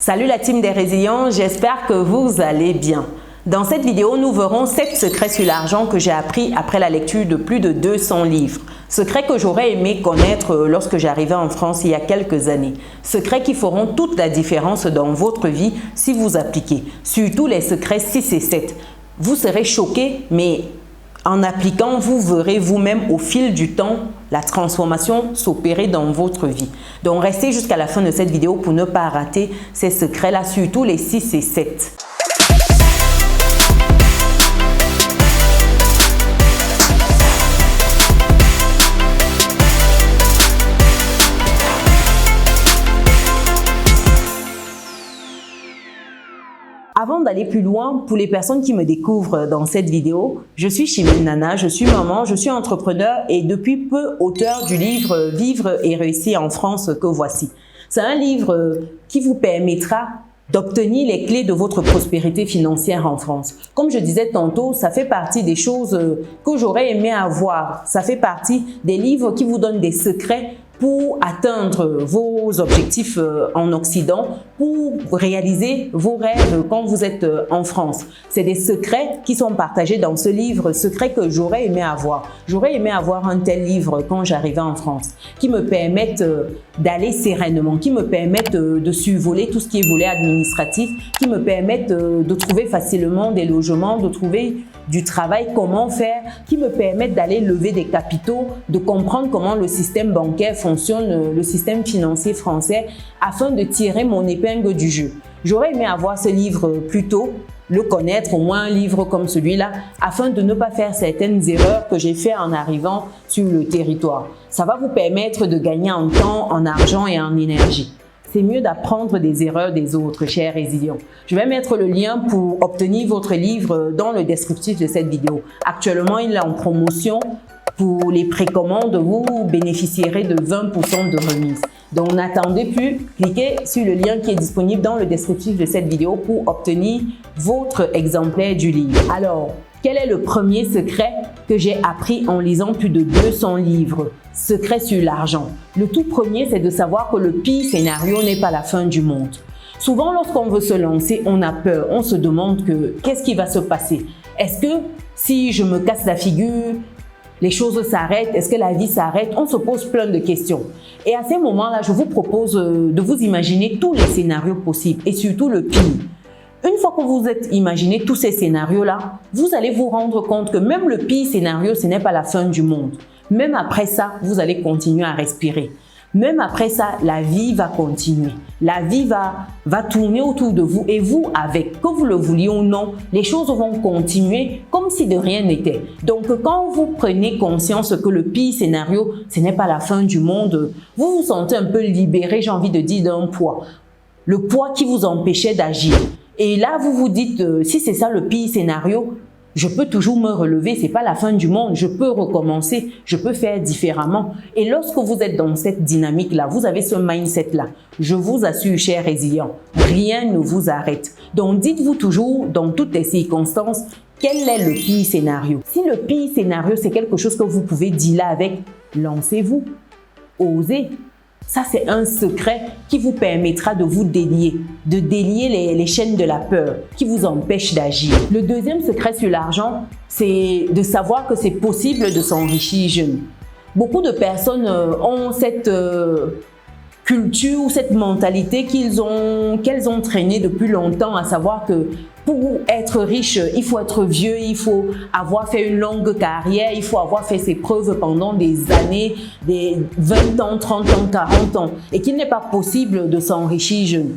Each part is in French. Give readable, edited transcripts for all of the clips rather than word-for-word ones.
Salut la team des résilients, j'espère que vous allez bien. Dans cette vidéo, nous verrons 7 secrets sur l'argent que j'ai appris après la lecture de plus de 200 livres. Secrets que j'aurais aimé connaître lorsque j'arrivais en France il y a quelques années. Secrets qui feront toute la différence dans votre vie si vous appliquez. Surtout les secrets 6 et 7. Vous serez choqués, mais en appliquant, vous verrez vous-même au fil du temps la transformation s'opérer dans votre vie. Donc, restez jusqu'à la fin de cette vidéo pour ne pas rater ces secrets-là, surtout les 6 et 7. Avant d'aller plus loin, pour les personnes qui me découvrent dans cette vidéo, je suis Chimène Nana, je suis maman, je suis entrepreneur et depuis peu auteur du livre « Vivre et réussir en France » que voici. C'est un livre qui vous permettra d'obtenir les clés de votre prospérité financière en France. Comme je disais tantôt, ça fait partie des choses que j'aurais aimé avoir. Ça fait partie des livres qui vous donnent des secrets pour atteindre vos objectifs en Occident, pour réaliser vos rêves quand vous êtes en France. C'est des secrets qui sont partagés dans ce livre, secrets que j'aurais aimé avoir. J'aurais aimé avoir un tel livre quand j'arrivais en France, qui me permettent d'aller sereinement, qui me permettent de survoler tout ce qui est volet administratif, qui me permettent de trouver facilement des logements, de trouver du travail, comment faire, qui me permettent d'aller lever des capitaux, de comprendre comment le système bancaire fonctionne, le système financier français, afin de tirer mon épingle du jeu. J'aurais aimé avoir ce livre plus tôt, le connaître, au moins un livre comme celui-là, afin de ne pas faire certaines erreurs que j'ai fait en arrivant sur le territoire. Ça va vous permettre de gagner en temps, en argent et en énergie. C'est mieux d'apprendre des erreurs des autres, chers résilients. Je vais mettre le lien pour obtenir votre livre dans le descriptif de cette vidéo. Actuellement, il est en promotion. Pour les précommandes, vous bénéficierez de 20% de remise. Donc, n'attendez plus, cliquez sur le lien qui est disponible dans le descriptif de cette vidéo pour obtenir votre exemplaire du livre. Alors, quel est le premier secret que j'ai appris en lisant plus de 200 livres? Secret sur l'argent. Le tout premier, c'est de savoir que le pire scénario n'est pas la fin du monde. Souvent, lorsqu'on veut se lancer, on a peur. On se demande qu'est-ce qui va se passer? Est-ce que si je me casse la figure, les choses s'arrêtent? Est-ce que la vie s'arrête? On se pose plein de questions. Et à ces moments-là, je vous propose de vous imaginer tous les scénarios possibles et surtout le pire. Une fois que vous êtes imaginé tous ces scénarios-là, vous allez vous rendre compte que même le pire scénario, ce n'est pas la fin du monde. Même après ça, vous allez continuer à respirer. Même après ça, la vie va continuer. La vie va tourner autour de vous et vous avec. Que vous le vouliez ou non, les choses vont continuer comme si de rien n'était. Donc, quand vous prenez conscience que le pire scénario, ce n'est pas la fin du monde, vous vous sentez un peu libéré, j'ai envie de dire, d'un poids. Le poids qui vous empêchait d'agir. Et là, vous vous dites, si c'est ça le pire scénario, je peux toujours me relever, c'est pas la fin du monde, je peux recommencer, je peux faire différemment. Et lorsque vous êtes dans cette dynamique-là, vous avez ce mindset-là, je vous assure, chers résilients, rien ne vous arrête. Donc, dites-vous toujours, dans toutes les circonstances, quel est le pire scénario? Si le pire scénario, c'est quelque chose que vous pouvez dealer avec, lancez-vous, osez. Ça, c'est un secret qui vous permettra de vous délier, de délier les chaînes de la peur qui vous empêchent d'agir. Le deuxième secret sur l'argent, c'est de savoir que c'est possible de s'enrichir jeune. Beaucoup de personnes ont cette culture ou cette mentalité qu'elles ont traînée depuis longtemps, à savoir que pour être riche, il faut être vieux, il faut avoir fait une longue carrière, il faut avoir fait ses preuves pendant des années, des 20 ans, 30 ans, 40 ans, et qu'il n'est pas possible de s'enrichir jeune.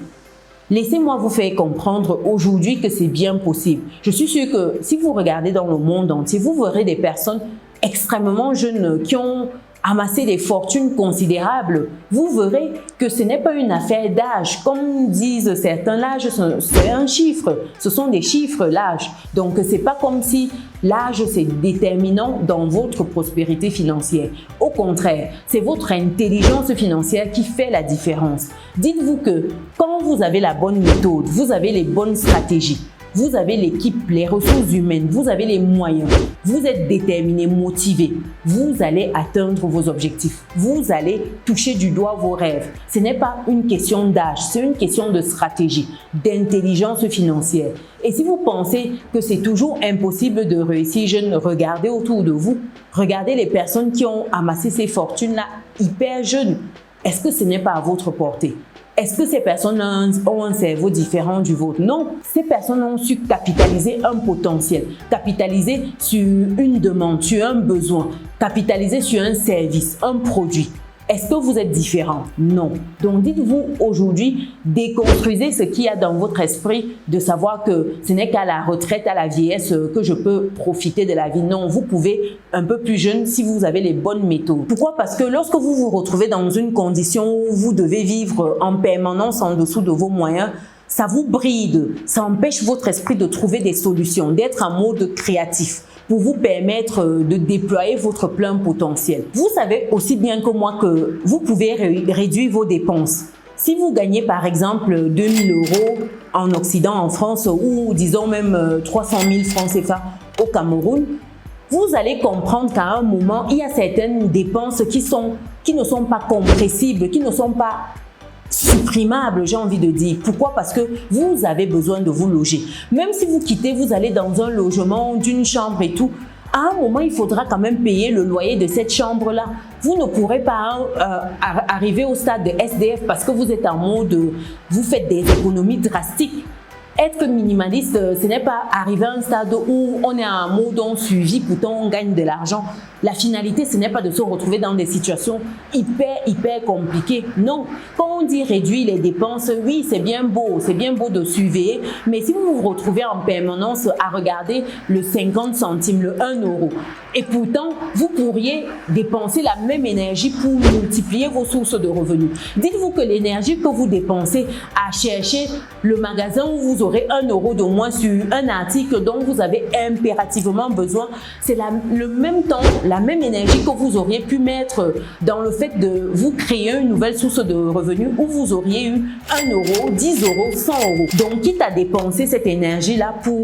Laissez-moi vous faire comprendre aujourd'hui que c'est bien possible. Je suis sûre que si vous regardez dans le monde entier, vous verrez des personnes extrêmement jeunes qui ont amassé des fortunes considérables. Vous verrez que ce n'est pas une affaire d'âge. Comme disent certains, l'âge, c'est un chiffre. Ce sont des chiffres, l'âge. Donc, c'est pas comme si l'âge, c'est déterminant dans votre prospérité financière. Au contraire, c'est votre intelligence financière qui fait la différence. Dites-vous que quand vous avez la bonne méthode, vous avez les bonnes stratégies, vous avez l'équipe, les ressources humaines, vous avez les moyens, vous êtes déterminé, motivé, vous allez atteindre vos objectifs, vous allez toucher du doigt vos rêves. Ce n'est pas une question d'âge, c'est une question de stratégie, d'intelligence financière. Et si vous pensez que c'est toujours impossible de réussir jeune, regardez autour de vous, regardez les personnes qui ont amassé ces fortunes-là hyper jeunes. Est-ce que ce n'est pas à votre portée? Est-ce que ces personnes ont un cerveau différent du vôtre? Non, ces personnes ont su capitaliser un potentiel, capitaliser sur une demande, sur un besoin, capitaliser sur un service, un produit. Est-ce que vous êtes différent? Non. Donc dites-vous aujourd'hui, déconstruisez ce qu'il y a dans votre esprit de savoir que ce n'est qu'à la retraite, à la vieillesse que je peux profiter de la vie. Non, vous pouvez un peu plus jeune si vous avez les bonnes méthodes. Pourquoi? Parce que lorsque vous vous retrouvez dans une condition où vous devez vivre en permanence en dessous de vos moyens, ça vous bride, ça empêche votre esprit de trouver des solutions, d'être en mode créatif, pour vous permettre de déployer votre plein potentiel. Vous savez aussi bien que moi que vous pouvez réduire vos dépenses. Si vous gagnez par exemple 2 000 € en Occident, en France, ou disons même 300 000 francs CFA au Cameroun, vous allez comprendre qu'à un moment, il y a certaines dépenses qui ne sont pas compressibles, qui ne sont pas supprimable, j'ai envie de dire. Pourquoi? Parce que vous avez besoin de vous loger. Même si vous quittez, vous allez dans un logement d'une chambre et tout, à un moment, il faudra quand même payer le loyer de cette chambre-là. Vous ne pourrez pas arriver au stade de SDF parce que vous êtes en mode, vous faites des économies drastiques. Être minimaliste, ce n'est pas arriver à un stade où on est en mode on suivi, pourtant on gagne de l'argent. La finalité, ce n'est pas de se retrouver dans des situations hyper compliquées. Non, quand on dit réduire les dépenses, oui, c'est bien beau de surveiller, mais si vous vous retrouvez en permanence à regarder le 50 centimes, le 1 €, et pourtant, vous pourriez dépenser la même énergie pour multiplier vos sources de revenus. Dites-vous que l'énergie que vous dépensez à chercher le magasin où vous aurez 1 € de moins sur un article dont vous avez impérativement besoin, c'est le même temps, la même énergie que vous auriez pu mettre dans le fait de vous créer une nouvelle source de revenus où vous auriez eu 1 €, 10 €, 100 €. Donc, quitte à dépenser cette énergie-là pour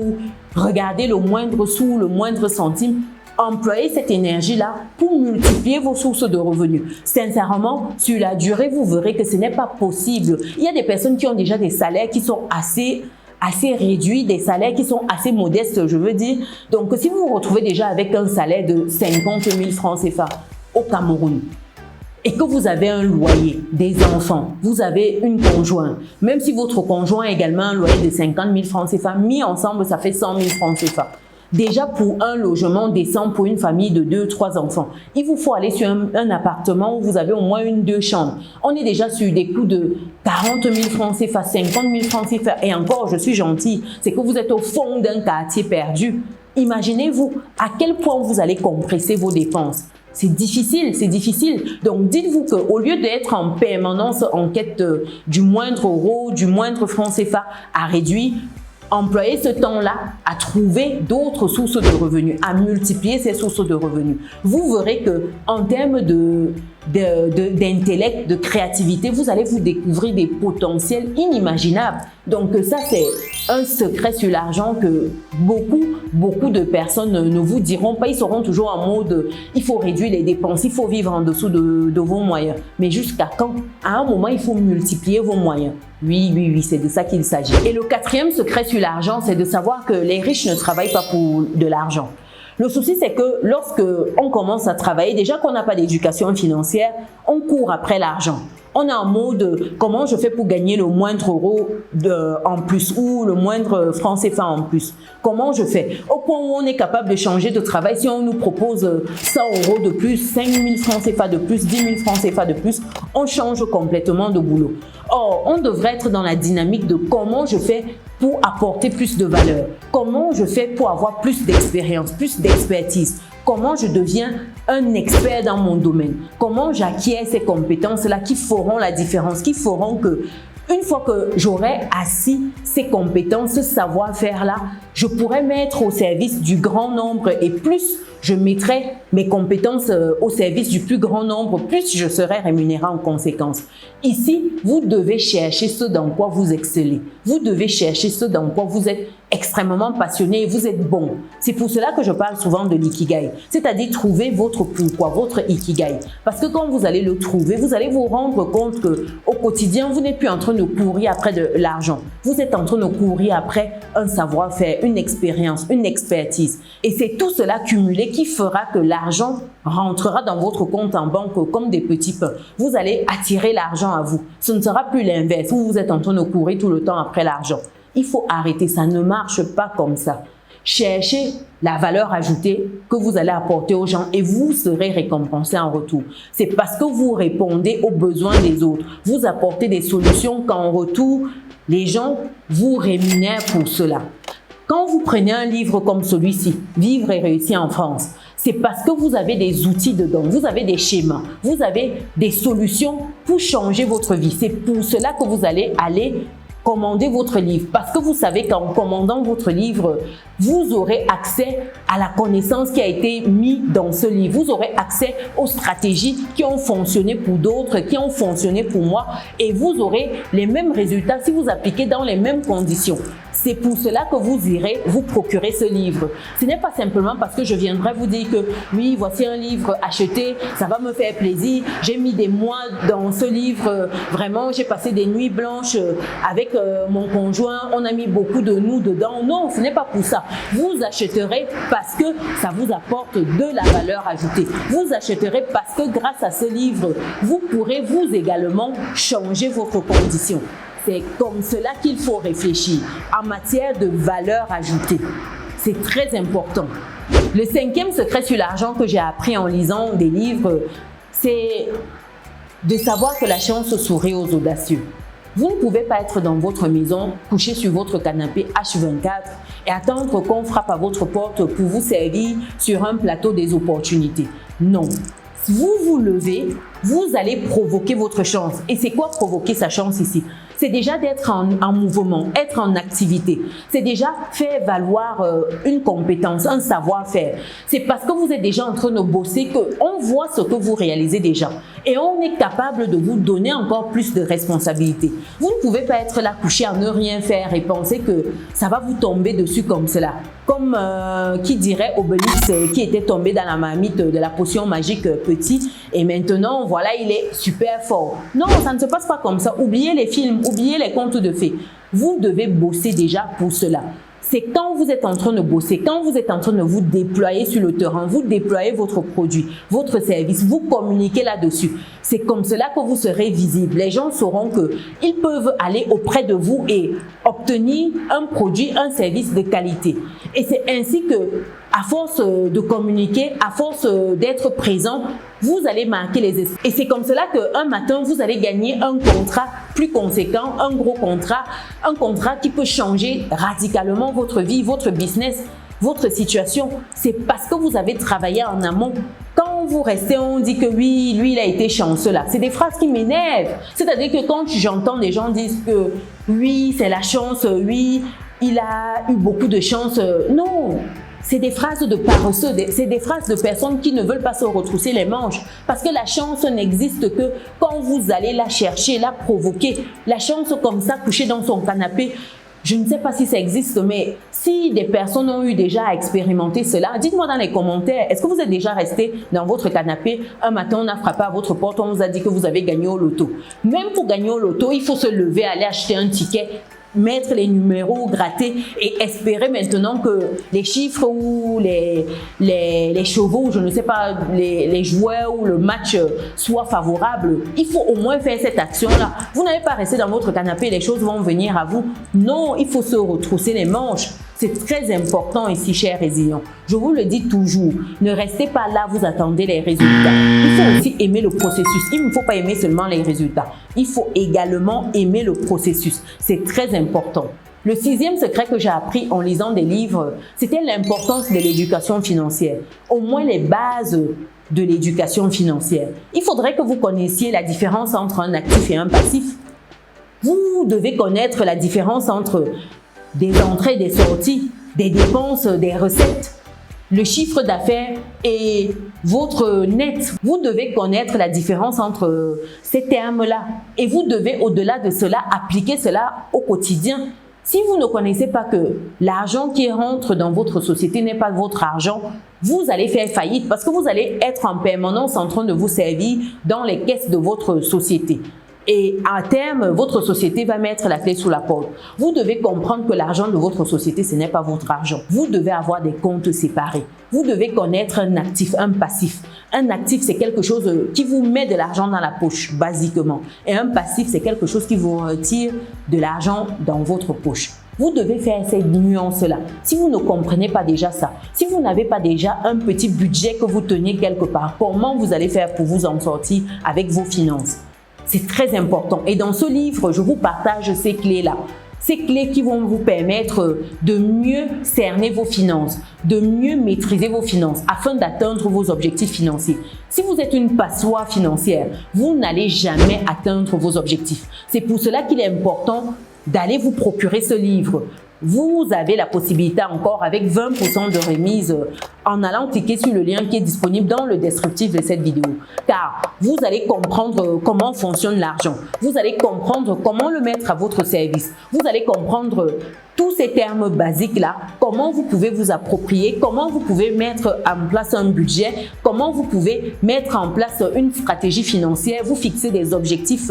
regarder le moindre sou, le moindre centime, employez cette énergie-là pour multiplier vos sources de revenus. Sincèrement, sur la durée, vous verrez que ce n'est pas possible. Il y a des personnes qui ont déjà des salaires qui sont assez réduits, des salaires qui sont assez modestes, je veux dire. Donc, si vous vous retrouvez déjà avec un salaire de 50 000 francs CFA au Cameroun, et que vous avez un loyer, des enfants, vous avez une conjointe, même si votre conjoint a également un loyer de 50 000 francs CFA, mis ensemble, ça fait 100 000 francs CFA. Déjà, pour un logement décent pour une famille de 2-3 enfants, il vous faut aller sur un appartement où vous avez au moins 2 chambres. On est déjà sur des coûts de 40 000 francs CFA, 50 000 francs CFA. Et encore, je suis gentille, c'est que vous êtes au fond d'un quartier perdu. Imaginez-vous à quel point vous allez compresser vos dépenses. C'est difficile, c'est difficile. Donc, dites-vous qu'au lieu d'être en permanence en quête du moindre euro, du moindre franc CFA à réduire, employez ce temps-là à trouver d'autres sources de revenus, à multiplier ces sources de revenus. Vous verrez que en termes d'intellect, de créativité, vous allez vous découvrir des potentiels inimaginables. Donc ça, c'est un secret sur l'argent que beaucoup de personnes ne vous diront pas. Ils seront toujours en mode il faut réduire les dépenses, il faut vivre en dessous de vos moyens. Mais jusqu'à quand? À un moment, il faut multiplier vos moyens. Oui, c'est de ça qu'il s'agit. Et le 4e secret sur l'argent, c'est de savoir que les riches ne travaillent pas pour de l'argent. Le souci, c'est que lorsque on commence à travailler, déjà qu'on n'a pas d'éducation financière, on court après l'argent. On est en mode comment je fais pour gagner le moindre euro en plus ou le moindre franc CFA en plus. Comment je fais? Au point où on est capable de changer de travail, si on nous propose 100 € de plus, 5 000 francs CFA de plus, 10 000 francs CFA de plus, on change complètement de boulot. Or, on devrait être dans la dynamique de comment je fais pour apporter plus de valeur, comment je fais pour avoir plus d'expérience, plus d'expertise, comment je deviens un expert dans mon domaine, comment j'acquiers ces compétences-là qui feront la différence, qui feront que une fois que j'aurai assis ces compétences, ce savoir-faire-là, je pourrais mettre au service du grand nombre et plus je mettrai mes compétences au service du plus grand nombre, plus je serai rémunéré en conséquence. Ici, vous devez chercher ce dans quoi vous excellez. Vous devez chercher ce dans quoi vous êtes extrêmement passionné et vous êtes bon. C'est pour cela que je parle souvent de l'ikigai, c'est-à-dire trouver votre pourquoi, votre ikigai. Parce que quand vous allez le trouver, vous allez vous rendre compte que au quotidien, vous n'êtes plus en train de courir après de l'argent. Vous êtes en train de courir après un savoir-faire, une expérience, une expertise. Et c'est tout cela cumulé qui fera que l'argent rentrera dans votre compte en banque comme des petits pains. Vous allez attirer l'argent à vous. Ce ne sera plus l'inverse où vous êtes en train de courir tout le temps après l'argent. Il faut arrêter, ça ne marche pas comme ça. Cherchez la valeur ajoutée que vous allez apporter aux gens et vous serez récompensé en retour. C'est parce que vous répondez aux besoins des autres. Vous apportez des solutions qu'en retour, les gens vous rémunèrent pour cela. Quand vous prenez un livre comme celui-ci, Vivre et réussir en France, c'est parce que vous avez des outils dedans, vous avez des schémas, vous avez des solutions pour changer votre vie. C'est pour cela que vous allez commander votre livre parce que vous savez qu'en commandant votre livre, vous aurez accès à la connaissance qui a été mise dans ce livre. Vous aurez accès aux stratégies qui ont fonctionné pour d'autres, qui ont fonctionné pour moi et vous aurez les mêmes résultats si vous appliquez dans les mêmes conditions. C'est pour cela que vous irez vous procurer ce livre. Ce n'est pas simplement parce que je viendrai vous dire que oui, voici un livre acheté, ça va me faire plaisir. J'ai mis des mois dans ce livre, vraiment, j'ai passé des nuits blanches avec mon conjoint, on a mis beaucoup de nous dedans. Non, ce n'est pas pour ça. Vous achèterez parce que ça vous apporte de la valeur ajoutée. Vous achèterez parce que grâce à ce livre, vous pourrez vous également changer votre condition. C'est comme cela qu'il faut réfléchir en matière de valeur ajoutée. C'est très important. Le cinquième secret sur l'argent que j'ai appris en lisant des livres, c'est de savoir que la chance sourit aux audacieux. Vous ne pouvez pas être dans votre maison, couché sur votre canapé H24 et attendre qu'on frappe à votre porte pour vous servir sur un plateau des opportunités. Non. Vous vous levez, vous allez provoquer votre chance. Et c'est quoi provoquer sa chance ici? C'est déjà d'être en mouvement, être en activité. C'est déjà faire valoir une compétence, un savoir-faire. C'est parce que vous êtes déjà en train de bosser qu'on voit ce que vous réalisez déjà. Et on est capable de vous donner encore plus de responsabilités. Vous ne pouvez pas être là couché à ne rien faire et penser que ça va vous tomber dessus comme cela. Comme qui dirait Obélix qui était tombé dans la marmite de la potion magique petit et maintenant voilà il est super fort. Non, ça ne se passe pas comme ça. Oubliez les films, oubliez les contes de fées. Vous devez bosser déjà pour cela. C'est quand vous êtes en train de bosser, quand vous êtes en train de vous déployer sur le terrain, vous déployez votre produit, votre service, vous communiquez là-dessus. C'est comme cela que vous serez visible. Les gens sauront qu'ils peuvent aller auprès de vous et obtenir un produit, un service de qualité. Et c'est ainsi que, à force de communiquer, à force d'être présent, vous allez marquer les esprits. Et c'est comme cela qu'un matin, vous allez gagner un contrat plus conséquent, un gros contrat, un contrat qui peut changer radicalement votre vie, votre business, votre situation. C'est parce que vous avez travaillé en amont. Quand vous restez, on dit que oui, lui, il a été chanceux là. C'est des phrases qui m'énervent. C'est-à-dire que quand j'entends des gens dire que oui, c'est la chance, oui, il a eu beaucoup de chance. Non! C'est des phrases de paresseux, c'est des phrases de personnes qui ne veulent pas se retrousser les manches. Parce que la chance n'existe que quand vous allez la chercher, la provoquer. La chance comme ça, couchée dans son canapé, je ne sais pas si ça existe, mais si des personnes ont eu déjà à expérimenter cela, dites-moi dans les commentaires, est-ce que vous êtes déjà resté dans votre canapé, un matin on a frappé à votre porte, on vous a dit que vous avez gagné au loto. Même pour gagner au loto, il faut se lever, aller acheter un ticket, mettre les numéros, gratter et espérer maintenant que les chiffres ou les chevaux, ou je ne sais pas, les joueurs ou le match soient favorables. Il faut au moins faire cette action-là. Vous n'allez pas rester dans votre canapé, les choses vont venir à vous. Non, il faut se retrousser les manches. C'est très important ici, chers résilients. Je vous le dis toujours, ne restez pas là, vous attendez les résultats. Il faut aussi aimer le processus. Il ne faut pas aimer seulement les résultats. Il faut également aimer le processus. C'est très important. Le sixième secret que j'ai appris en lisant des livres, c'était l'importance de l'éducation financière. Au moins les bases de l'éducation financière. Il faudrait que vous connaissiez la différence entre un actif et un passif. Vous devez connaître la différence entre des entrées et des sorties, des dépenses, des recettes, le chiffre d'affaires et votre net. Vous devez connaître la différence entre ces termes-là et vous devez au-delà de cela appliquer cela au quotidien. Si vous ne connaissez pas que l'argent qui rentre dans votre société n'est pas votre argent, vous allez faire faillite parce que vous allez être en permanence en train de vous servir dans les caisses de votre société. Et à terme, votre société va mettre la clé sous la porte. Vous devez comprendre que l'argent de votre société, ce n'est pas votre argent. Vous devez avoir des comptes séparés. Vous devez connaître un actif, un passif. Un actif, c'est quelque chose qui vous met de l'argent dans la poche, basiquement. Et un passif, c'est quelque chose qui vous retire de l'argent dans votre poche. Vous devez faire ces nuances-là. Si vous ne comprenez pas déjà ça, si vous n'avez pas déjà un petit budget que vous tenez quelque part, comment vous allez faire pour vous en sortir avec vos finances? C'est très important. Et dans ce livre, je vous partage ces clés-là. Ces clés qui vont vous permettre de mieux cerner vos finances, de mieux maîtriser vos finances afin d'atteindre vos objectifs financiers. Si vous êtes une passoire financière, vous n'allez jamais atteindre vos objectifs. C'est pour cela qu'il est important d'aller vous procurer ce livre. Vous avez la possibilité encore avec 20% de remise en allant cliquer sur le lien qui est disponible dans le descriptif de cette vidéo. Car vous allez comprendre comment fonctionne l'argent. Vous allez comprendre comment le mettre à votre service. Vous allez comprendre tous ces termes basiques-là, comment vous pouvez vous approprier, comment vous pouvez mettre en place un budget, comment vous pouvez mettre en place une stratégie financière, vous fixer des objectifs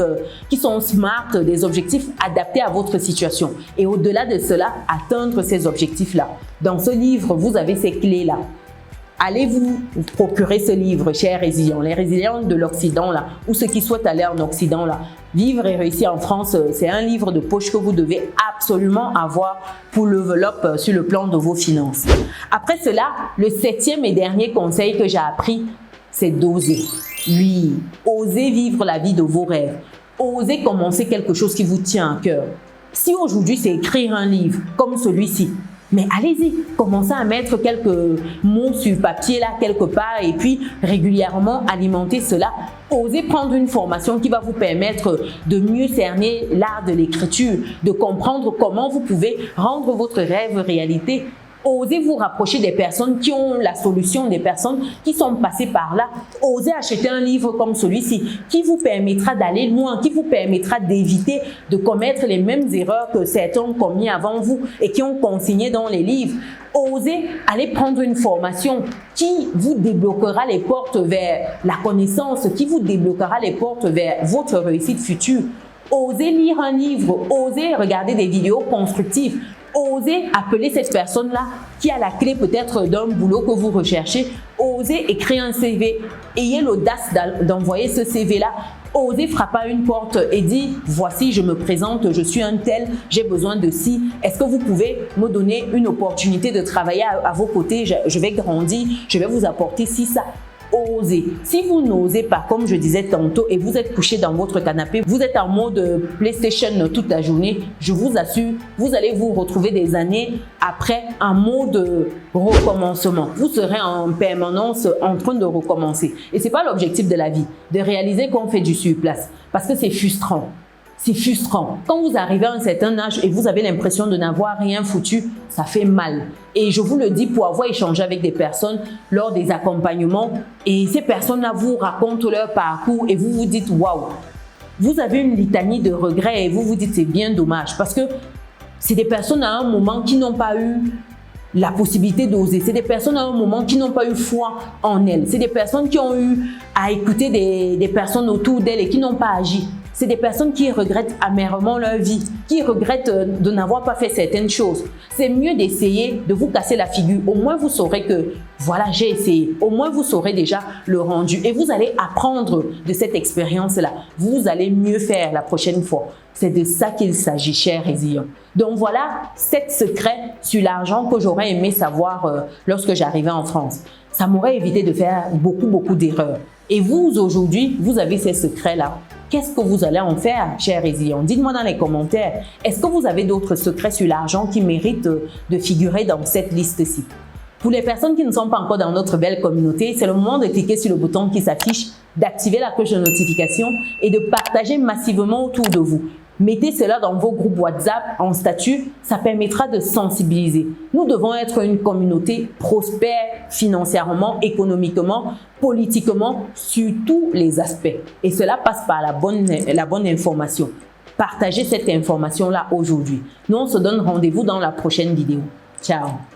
qui sont smart, des objectifs adaptés à votre situation. Et au-delà de cela, atteindre ces objectifs-là. Dans ce livre, vous avez ces clés-là. Allez vous procurer ce livre, chers résilients, les résilients de l'Occident là, ou ceux qui souhaitent aller en Occident là. Vivre et réussir en France, c'est un livre de poche que vous devez absolument avoir pour le développer sur le plan de vos finances. Après cela, le 7e et dernier conseil que j'ai appris, c'est d'oser. Oui, oser vivre la vie de vos rêves. Osez commencer quelque chose qui vous tient à cœur. Si aujourd'hui c'est écrire un livre comme celui-ci, mais allez-y, commencez à mettre quelques mots sur papier là quelque part et puis régulièrement alimenter cela. Osez prendre une formation qui va vous permettre de mieux cerner l'art de l'écriture, de comprendre comment vous pouvez rendre votre rêve réalité. Osez vous rapprocher des personnes qui ont la solution, des personnes qui sont passées par là. Osez acheter un livre comme celui-ci qui vous permettra d'aller loin, qui vous permettra d'éviter de commettre les mêmes erreurs que certains ont commis avant vous et qui ont consigné dans les livres. Osez aller prendre une formation qui vous débloquera les portes vers la connaissance, qui vous débloquera les portes vers votre réussite future. Osez lire un livre, osez regarder des vidéos constructives. Osez appeler cette personne-là qui a la clé peut-être d'un boulot que vous recherchez. Osez écrire un CV. Ayez l'audace d'envoyer ce CV-là. Osez frapper à une porte et dire « Voici, je me présente, je suis un tel, j'ai besoin de ci. Est-ce que vous pouvez me donner une opportunité de travailler à vos côtés? Je vais grandir, je vais vous apporter ci, ça. » Osez. Si vous n'osez pas, comme je disais tantôt, et vous êtes couché dans votre canapé, vous êtes en mode PlayStation toute la journée, je vous assure, vous allez vous retrouver des années après en mode recommencement. Vous serez en permanence en train de recommencer. Et ce n'est pas l'objectif de la vie, de réaliser qu'on fait du surplace, parce que c'est frustrant. C'est frustrant. Quand vous arrivez à un certain âge et vous avez l'impression de n'avoir rien foutu, ça fait mal. Et je vous le dis pour avoir échangé avec des personnes lors des accompagnements et ces personnes-là vous racontent leur parcours et vous vous dites « Waouh !» Vous avez une litanie de regrets et vous vous dites « C'est bien dommage » parce que c'est des personnes à un moment qui n'ont pas eu la possibilité d'oser. C'est des personnes à un moment qui n'ont pas eu foi en elles. C'est des personnes qui ont eu à écouter des personnes autour d'elles et qui n'ont pas agi. C'est des personnes qui regrettent amèrement leur vie, qui regrettent de n'avoir pas fait certaines choses. C'est mieux d'essayer de vous casser la figure. Au moins, vous saurez que, voilà, j'ai essayé. Au moins, vous saurez déjà le rendu. Et vous allez apprendre de cette expérience-là. Vous allez mieux faire la prochaine fois. C'est de ça qu'il s'agit, chers résilients. Donc voilà 7 secrets sur l'argent que j'aurais aimé savoir lorsque j'arrivais en France. Ça m'aurait évité de faire beaucoup d'erreurs. Et vous, aujourd'hui, vous avez ces secrets-là. Qu'est-ce que vous allez en faire, chers résilients? Dites-moi dans les commentaires. Est-ce que vous avez d'autres secrets sur l'argent qui méritent de figurer dans cette liste-ci? Pour les personnes qui ne sont pas encore dans notre belle communauté, c'est le moment de cliquer sur le bouton qui s'affiche, d'activer la cloche de notification et de partager massivement autour de vous. Mettez cela dans vos groupes WhatsApp en statut, ça permettra de sensibiliser. Nous devons être une communauté prospère financièrement, économiquement, politiquement, sur tous les aspects. Et cela passe par la bonne information. Partagez cette information-là aujourd'hui. Nous, on se donne rendez-vous dans la prochaine vidéo. Ciao!